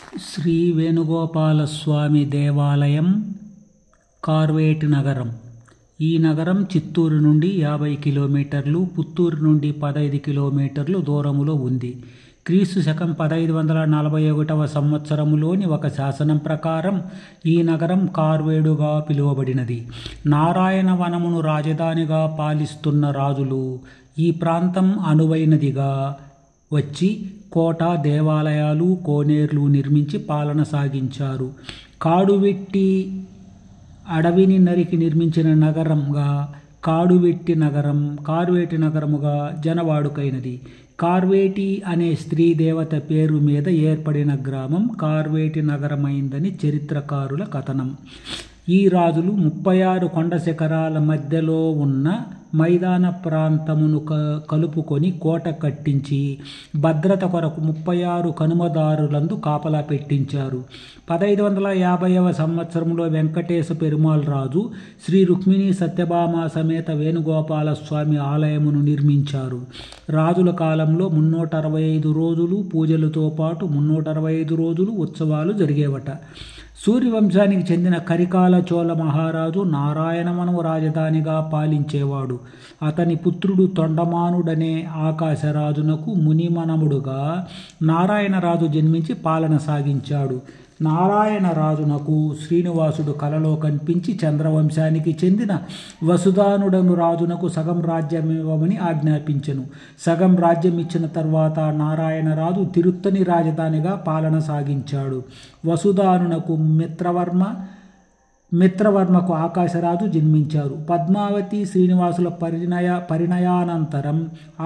శ్రీ వేణుగోపాలస్వామి దేవాలయం, కార్వేటి నగరం. ఈ నగరం చిత్తూరు నుండి 50 కిలోమీటర్లు, పుత్తూరు నుండి 15 కిలోమీటర్లు దూరములో ఉంది. క్రీస్తు శకం 1541వ సంవత్సరములోని ఒక శాసనం ప్రకారం ఈ నగరం కార్వేడుగా పిలువబడినది. నారాయణ వనమును రాజధానిగా పాలిస్తున్న రాజులు ఈ ప్రాంతం అనువైనదిగా వచ్చి కోట, దేవాలయాలు, కోనేర్లు నిర్మించి పాలన సాగించారు. కాడువెట్టి అడవిని నరికి నిర్మించిన నగరంగా కార్వేటి నగరముగా జనవాడుకైనది. కార్వేటి అనే స్త్రీ దేవత పేరు మీద ఏర్పడిన గ్రామం కార్వేటి నగరమైందని చరిత్రకారుల కథనం. ఈ రాజులు 36 కొండ శిఖరాల మధ్యలో ఉన్న మైదాన ప్రాంతమును కలుపుకొని కోట కట్టించి భద్రత కొరకు 36 కనుమదారులందు కాపలా పెట్టించారు. 1550వ సంవత్సరంలో వెంకటేశ పెరుమాళ్ రాజు శ్రీ రుక్మిణీ సత్యభామ సమేత వేణుగోపాల స్వామి ఆలయమును నిర్మించారు. రాజుల కాలంలో 365 రోజులు పూజలతో పాటు 365 రోజులు ఉత్సవాలు జరిగేవట. సూర్యవంశానికి చెందిన కరికాల చోళ మహారాజు నారాయణవనము రాజధానిగా పాలించేవాడు. అతని పుత్రుడు తొండమానుడనే ఆకాశరాజునకు మునిమనముడుగా నారాయణరాజు జన్మించి పాలన సాగించాడు. నారాయణరాజునకు శ్రీనివాసుడు కలలో కనిపించి చంద్రవంశానికి చెందిన వసుధానుడను రాజునకు సగం రాజ్యమివ్వమని ఆజ్ఞాపించెను. సగం రాజ్యం ఇచ్చిన తర్వాత నారాయణరాజు తిరుత్తని రాజధానిగా పాలన సాగించాడు. వసుధానునకు మిత్రవర్మకు ఆకాశరాజు జన్మించారు. పద్మావతి శ్రీనివాసుల పరిణయానంతరం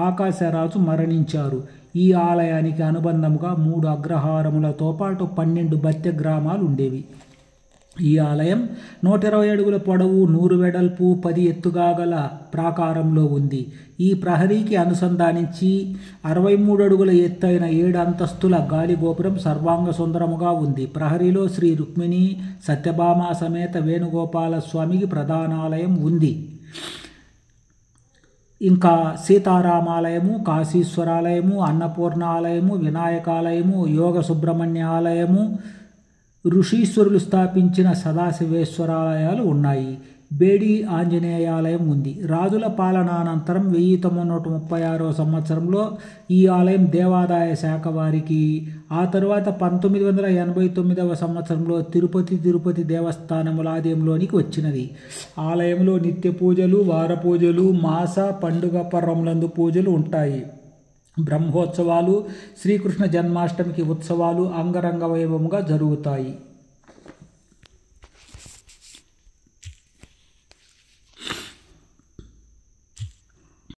ఆకాశరాజు మరణించారు. ఈ ఆలయానికి అనుబంధముగా 3 అగ్రహారములతో పాటు 12 బత్య గ్రామాలు ఉండేవి. ఈ ఆలయం 120 అడుగుల పొడవు, 100 వెడల్పు, 10 ఎత్తుగా గల ప్రాకారంలో ఉంది. ఈ ప్రహరీకి అనుసంధానించి 63 అడుగుల ఎత్తైన 7 అంతస్తుల గాలి గోపురం సర్వాంగ సుందరముగా ఉంది. ప్రహరీలో శ్రీ రుక్మిణి సత్యభామ సమేత వేణుగోపాల స్వామికి ప్రధానాలయం ఉంది. ఇంకా సీతారామాలయము, కాశీశ్వరాలయము, అన్నపూర్ణ ఆలయము, వినాయకాలయము, యోగ సుబ్రహ్మణ్య ఆలయము, ఋషీశ్వరులు స్థాపించిన సదాశివేశ్వరాలయాలు ఉన్నాయి. బేడి ఆంజనేయాలయం ఉంది. రాజుల పాలనానంతరం 1936వ సంవత్సరంలో ఈ ఆలయం దేవాదాయ శాఖ వారికి, ఆ తరువాత 1989వ సంవత్సరంలో తిరుపతి దేవస్థానముల ఆధీనంలోనికి వచ్చినది. ఆలయంలో నిత్య పూజలు, వార పూజలు, మాస పండుగ పర్వములందు పూజలు ఉంటాయి. బ్రహ్మోత్సవాలు, శ్రీకృష్ణ జన్మాష్టమికి ఉత్సవాలు అంగరంగ వైభవముగా జరుగుతాయి.